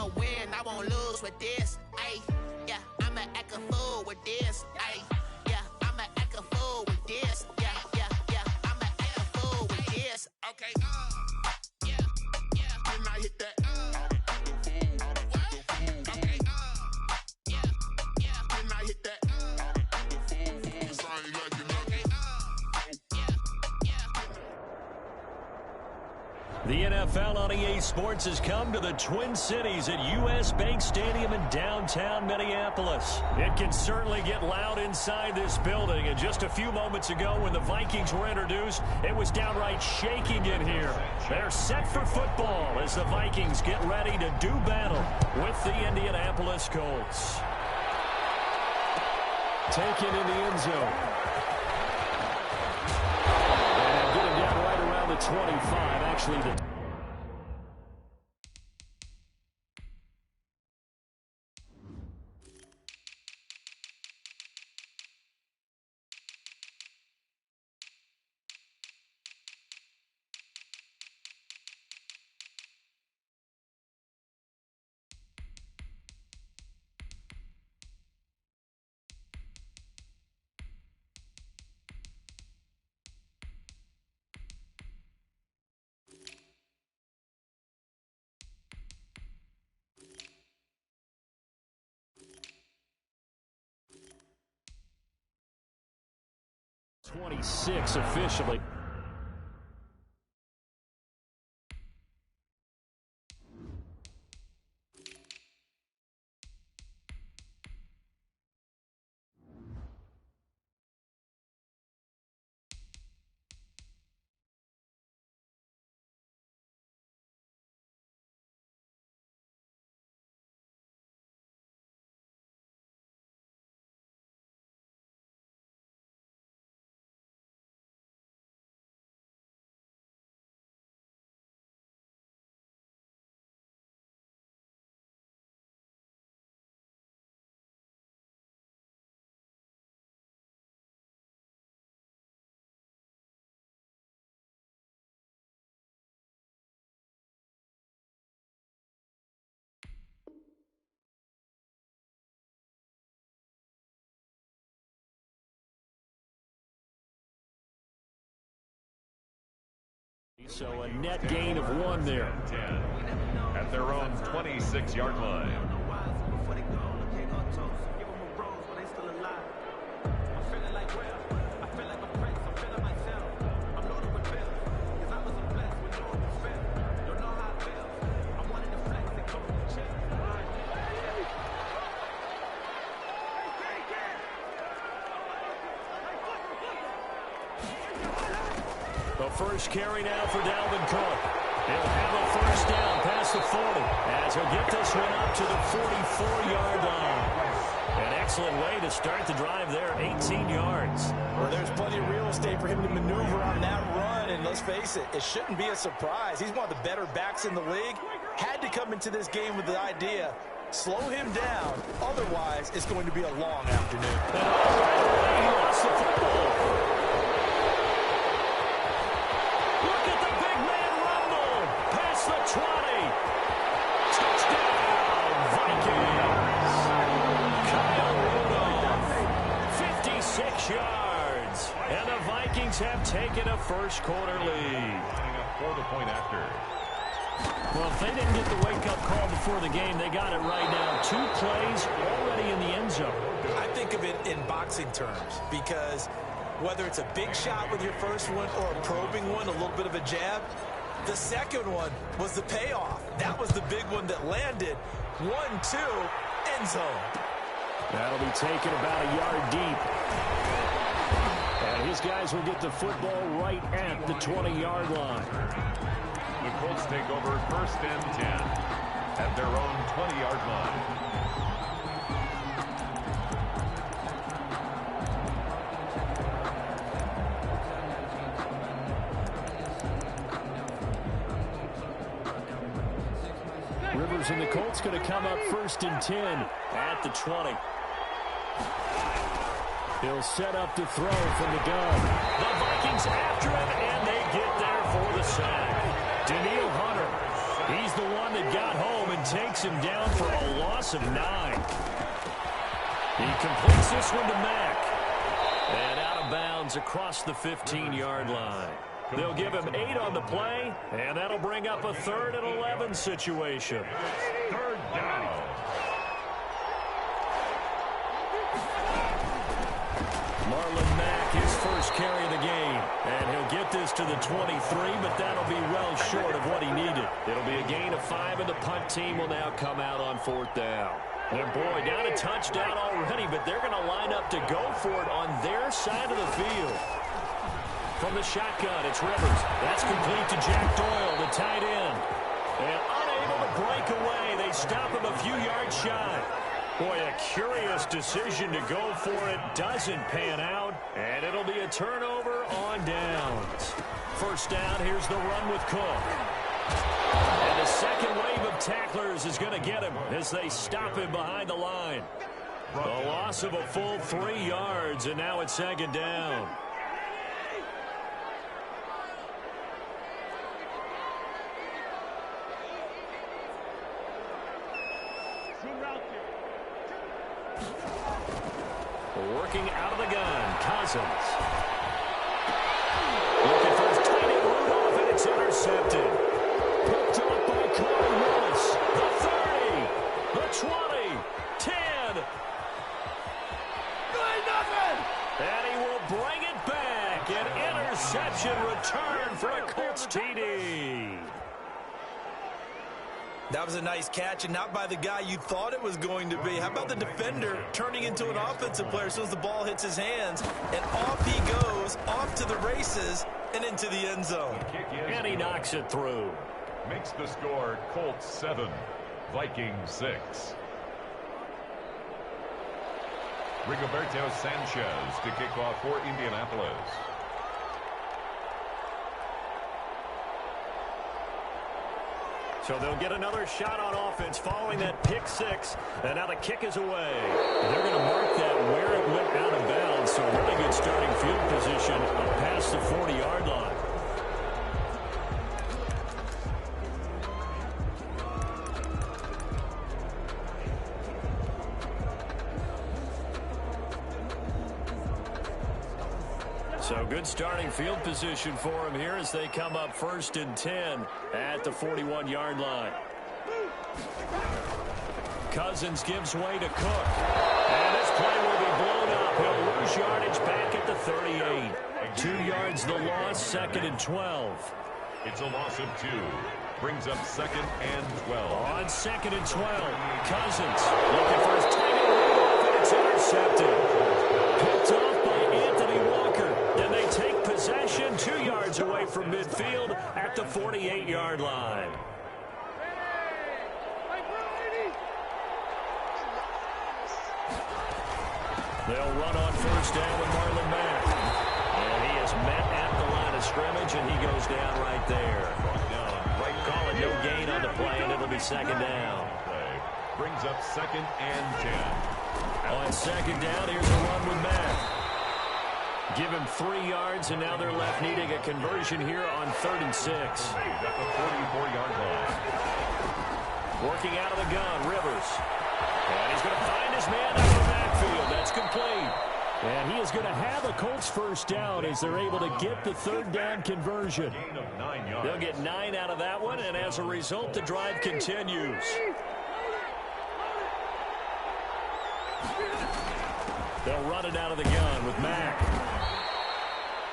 I'ma win, I won't lose with this. Ayy, yeah, I'ma act a fool with this. Ayy, yeah, I'ma act a fool with this. Yeah, yeah, yeah, I'ma act a fool with this. Okay, yeah, yeah. Then I hit that. Okay, yeah, yeah. Then I hit that. The NFL on EA Sports has come to the Twin Cities at U.S. Bank Stadium in downtown Minneapolis. It can certainly get loud inside this building. And just a few moments ago when the Vikings were introduced, it was downright shaking in here. They're set for football as the Vikings get ready to do battle with the Indianapolis Colts. Taken in the end zone. And getting down right around the 25. Actually, the .26 officially. So a net gain of 1 there. 10 at their own 26-yard line. The first carry now for Dalvin Cook. He'll have a first down past the 40 as he'll get this one up to the 44-yard line. An excellent way to start the drive there, 18 yards. Well, there's plenty of real estate for him to maneuver on that run, and let's face it, it shouldn't be a surprise. He's one of the better backs in the league. Had to come into this game with the idea, slow him down, otherwise it's going to be a long afternoon. He lost the football. The 20. Touchdown, Vikings. Kyle Rudolph, 56 yards. And the Vikings have taken a first quarter lead. For the point after. Well, if they didn't get the wake-up call before the game, they got it right now. 2 plays already in the end zone. I think of it in boxing terms because whether it's a big shot with your first one or a probing one, a little bit of a jab, the second one was the payoff. That was the big one that landed. 1-2, end zone. That'll be taken about a yard deep. And his guys will get the football right at the 20-yard line. The Colts take over first and 10 at their own 20-yard line. Rivers and the Colts going to come up first and 10 at the 20. He'll set up to throw from the gun. The Vikings after him, and they get there for the sack. Daniil Hunter He's the one that got home and takes him down for a loss of 9. He completes this one to Mack. And out of bounds across the 15-yard line. They'll give him 8 on the play, and that'll bring up a 3rd and 11 situation. 3rd down. Marlon Mack, his first carry of the game. And he'll get this to the 23, but that'll be well short of what he needed. It'll be a gain of 5, and the punt team will now come out on 4th down. And boy, down a touchdown already, but they're going to line up to go for it on their side of the field. From the shotgun, it's Rivers. That's complete to Jack Doyle, the tight end. And unable to break away, they stop him a few yards shy. Boy, a curious decision to go for it. Doesn't pan out, and it'll be a turnover on downs. First down, here's the run with Cook. And the second wave of tacklers is going to get him as they stop him behind the line. A loss of a full 3 yards, and now it's 2nd down. Working out of the gun, Cousins. Looking for his tight end Rudolph, and it's intercepted. Picked up by Corey Willis. The 30, the 20, 10. And he will bring it back. An interception return for a Colts TD. That was a nice catch, and not by the guy you thought it was going to be. How about the defender turning into an offensive player as soon as the ball hits his hands, and off he goes, off to the races, and into the end zone. And he knocks it through. Makes the score Colts 7, Vikings 6. Rigoberto Sanchez to kick off for Indianapolis. So they'll get another shot on offense following that pick 6. And now the kick is away. They're going to mark that where it went out of bounds. So really good starting field position up past the 40-yard line. So good starting field position for him here as they come up 1st and 10 at the 41-yard line. Cousins gives way to Cook. And this play will be blown up. He'll lose yardage back at the 38. 2 yards the loss, 2nd and 12. It's a loss of 2. Brings up 2nd and 12. On 2nd and 12, Cousins looking for his tight end Rudolph, and it's intercepted. Picked off by Anthony Walker. And they take possession 2 yards away from midfield at the 48-yard line. They'll run on 1st down with Marlon Mack. And he is met at the line of scrimmage, and he goes down right there. Call it no gain on the play, and it'll be 2nd down. Brings up 2nd and 10. On 2nd down, here's a run with Mack. Give him 3 yards, and now they're left needing a conversion here on 3rd and 6. At the 44-yard line. Working out of the gun, Rivers. And he's going to find his man out of the backfield. That's complete. And he is going to have a Colts 1st down as they're able to get the 3rd down conversion. Gain of 9 yards. They'll get 9 out of that one, and as a result, the drive continues. They'll run it out of the gun with Mack.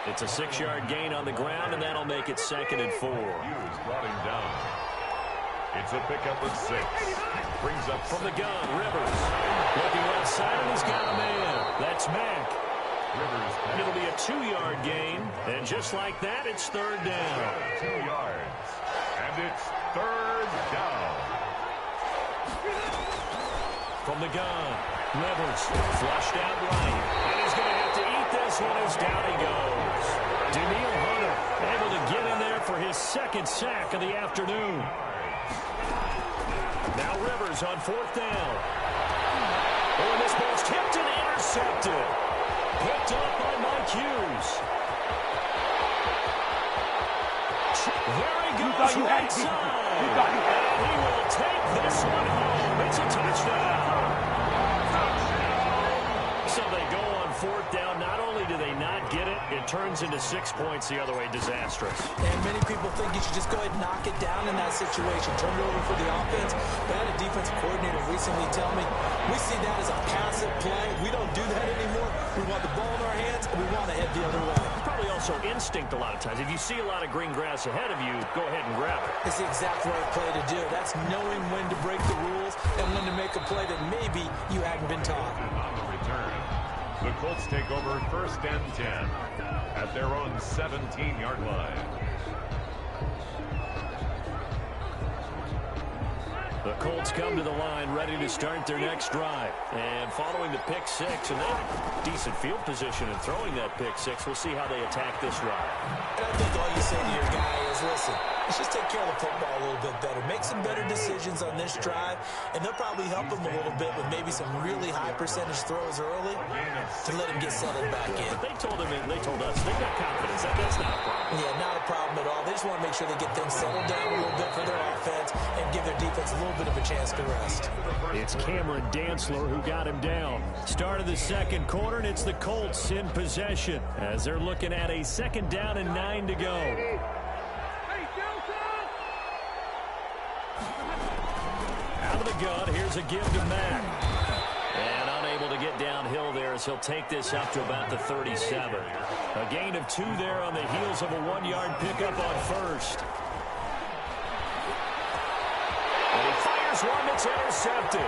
It's a 6-yard gain on the ground, and that'll make it 2nd and 4. Hughes brought him down. It's a pickup of 6. Brings up from the gun, Rivers. Looking left side, and he's got a man. That's Mack. Rivers. And it'll be a 2-yard gain, and just like that, it's 3rd down. 2 yards. And it's 3rd down. From the gun, Rivers flushed out right. And he's going to have to eat this one as down he goes. Daniil Hunter able to get in there for his 2nd sack of the afternoon. Now Rivers on 4th down. Oh, and this ball's tipped and intercepted. Picked up by Mike Hughes. Very goes right side. And he will take this one home. It's a touchdown. So they go on fourth down. Not only do they not get it, it turns into 6 points the other way. Disastrous. And many people think you should just go ahead and knock it down in that situation. Turn it over for the offense. But I had a defensive coordinator recently tell me, we see that as a passive play. We don't do that anymore. We want the ball in our hands, and we want to head the other way. Probably also instinct a lot of times. If you see a lot of green grass ahead of you, go ahead and grab it. It's the exact right play to do. That's knowing when to break the rules and when to make a play that maybe you hadn't been taught. On the return, the Colts take over 1st and 10 at their own 17-yard line. The Colts come to the line ready to start their next drive. And following the pick six and that decent field position and throwing that pick six, we'll see how they attack this drive. And I think all you say to your guy is, listen, let's just take care of the football a little bit better. Make some better decisions on this drive, and they'll probably help him a little bit with maybe some really high percentage throws early to let him get settled back in. But they told us they've got confidence. That's not a problem. Yeah, not a problem at all. They just want to make sure they get things settled down a little bit for their offense and give their defense a little bit of a chance to rest. It's Cameron Dantzler who got him down. Start of the second quarter, and it's the Colts in possession as they're looking at a 2nd down and 9 to go. Out of the gun, here's a give to Mack. And unable to get downhill there as he'll take this up to about the 37. A gain of 2 there on the heels of a 1-yard pickup on first. And he fires one that's intercepted.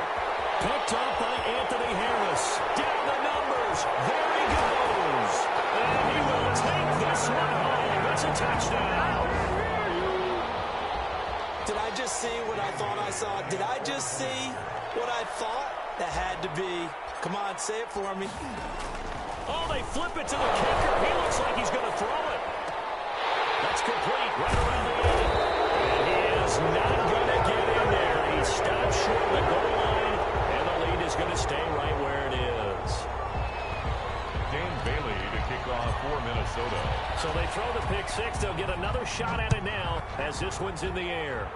Picked up by Anthony Harris. Down the numbers. There he goes. And he will take this one home. It's a touchdown. Did I just see what I thought I saw? Did I just see what I thought? That had to be. Come on, say it for me. Oh, they flip it to the kicker. He looks like he's going to throw it. That's complete. Right around the end. And he is not going to get in there. He stops short of the goal line, and the lead is going to stay right where it is. Dane Bailey to kick off for Minnesota. So they throw the pick six. They'll get another shot at it now as this one's in the air.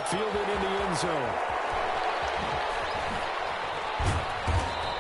Fielded in the end zone.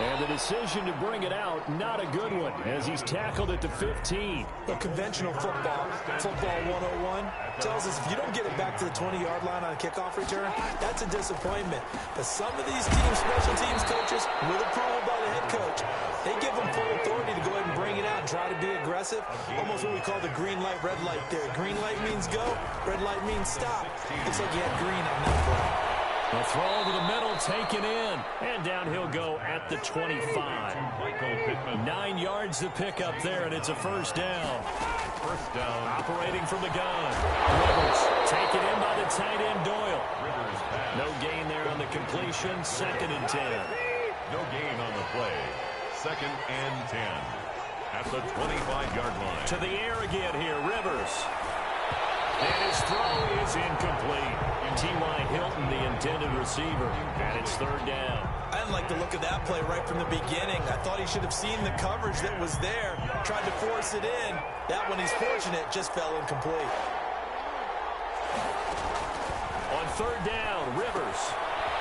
And the decision to bring it out, not a good one, as he's tackled at the 15. The conventional football 101, tells us if you don't get it back to the 20-yard line on a kickoff return, that's a disappointment. But some of these special teams coaches, with approval by the head coach, they give them full authority to go ahead and bring it out and try to be aggressive. Almost what we call the green light, red light theory. Green light means go, red light means stop. Looks like you had green on that play. The throw over the middle, taken in. And down he'll go at the 25. 9 yards to pick up there, and it's a first down. First down. Operating from the gun. Rivers taken in by the tight end Doyle. No gain there on the completion. 2nd and 10. No gain on the play. 2nd and 10. At the 25-yard line. To the air again here, Rivers. And his throw is incomplete. T.Y. Hilton, the intended receiver. And it's 3rd down. I didn't like the look of that play right from the beginning. I thought he should have seen the coverage that was there. Tried to force it in. That one, he's fortunate, just fell incomplete. On 3rd down, Rivers.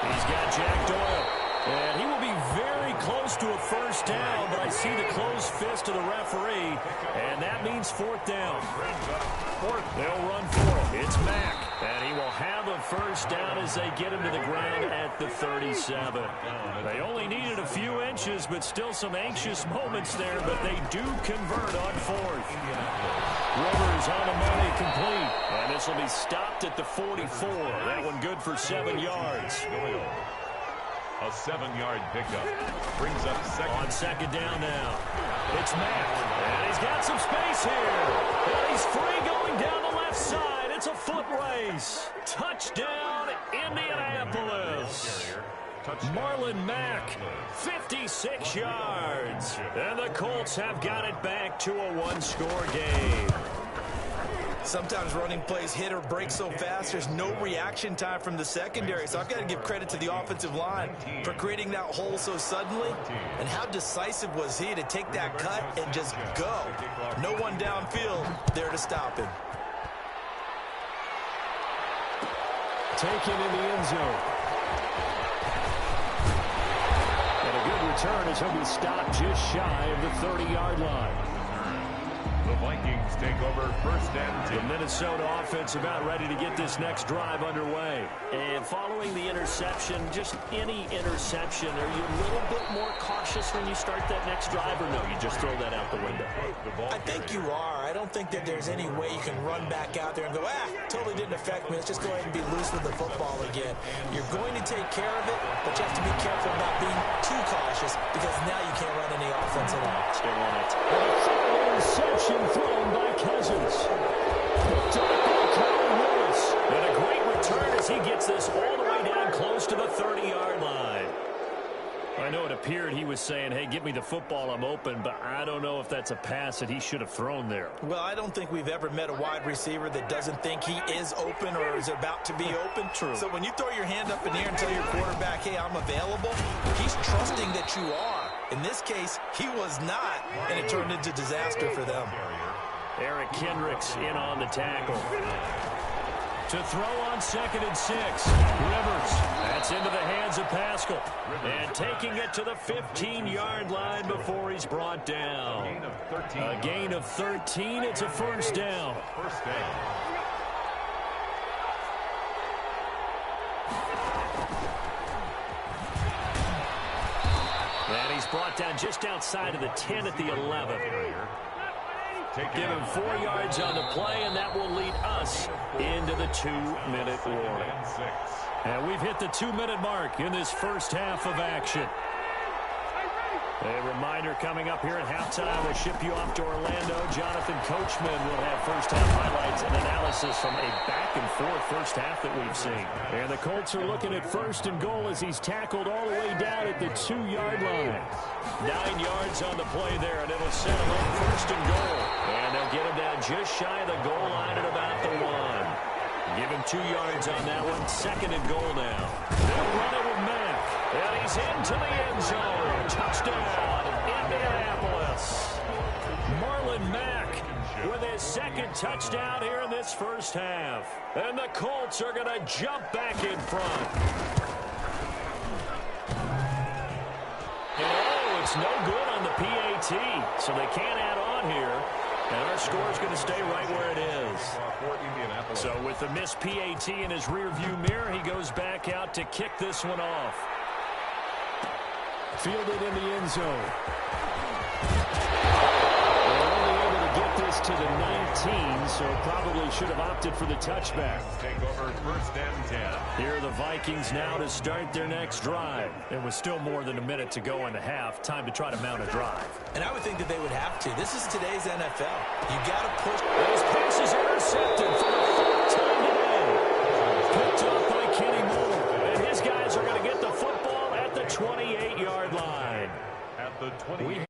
He's got Jack Doyle. And he will be very close to a first down, but I see the closed fist of the referee, and that means 4th down. They'll run for it. It's Mack, and he will have a first down as they get him to the ground at the 37. They only needed a few inches, but still some anxious moments there, but they do convert on 4th. Rivers on the money, complete, and this will be stopped at the 44. That one good for 7 yards. A 7-yard pickup. Brings up second. On 2nd down now. It's Mack. And he's got some space here. And he's free going down the left side. It's a foot race. Touchdown, Indianapolis. Marlon Mack, 56 yards. And the Colts have got it back to a 1-score game. Sometimes running plays hit or break so fast, there's no reaction time from the secondary. So I've got to give credit to the offensive line for creating that hole so suddenly. And how decisive was he to take that cut and just go? No one downfield there to stop him. taken in the end zone. And a good return as he'll be stopped just shy of the 30-yard line. The Vikings take over first and 10. The Minnesota offense about ready to get this next drive underway. And following the interception, just any interception, are you a little bit more cautious when you start that next drive, or no, you just throw that out the window? I think you are. I don't think that there's any way you can run back out there and go, totally didn't affect me. Let's just go ahead and be loose with the football again. You're going to take care of it, but you have to be careful about being too cautious because now you can't run any offense at all. Still on it. Interception thrown by Cousins. Picked up by Kyle Lewis. And a great return as he gets this all the way down close to the 30-yard line. I know it appeared he was saying, hey, give me the football, I'm open, but I don't know if that's a pass that he should have thrown there. Well, I don't think we've ever met a wide receiver that doesn't think he is open or is about to be open. True. So when you throw your hand up in the air and tell your quarterback, hey, I'm available, he's trusting that you are. In this case, he was not, and it turned into disaster for them. Eric Kendricks in on the tackle. To throw on 2nd and 6. Rivers. That's into the hands of Pascal. And taking it to the 15-yard line before he's brought down. A gain of 13. It's a first down. First down. And he's brought down just outside of the 10 at the 11. Give him 4 yards on the play, and that will lead us into the 2-minute warning. And we've hit the 2-minute mark in this first half of action. A reminder coming up here at halftime, we'll ship you off to Orlando. Jonathan Coachman will have first-half highlights and analysis from a back-and-forth first half that we've seen. And the Colts are looking at 1st and goal as he's tackled all the way down at the 2-yard line. 9 yards on the play there, and it'll set him up 1st and goal. And they'll get him down just shy of the goal line at about the 1. Give him 2 yards on that one. 2nd and goal now. They'll run it with Mack. And he's into the end zone. Touchdown, Indianapolis. Marlon Mack with his 2nd touchdown here in this first half. And the Colts are going to jump back in front. And it's no good on the PAT, so they can't add on here. And our score is going to stay right where it is. So with the missed PAT in his rearview mirror, he goes back out to kick this one off. Fielded in the end zone. They're only able to get this to the 19, so probably should have opted for the touchback. Take over 1st and 10. Here are the Vikings now to start their next drive. And with still more than a minute to go in the half, time to try to mount a drive. And I would think that they would have to. This is today's NFL. You got to push. Those passes intercepted for the 4th time today. Picked up by Kenny Moore. And his guys are going to get the football at the 28-yard line. At the 28.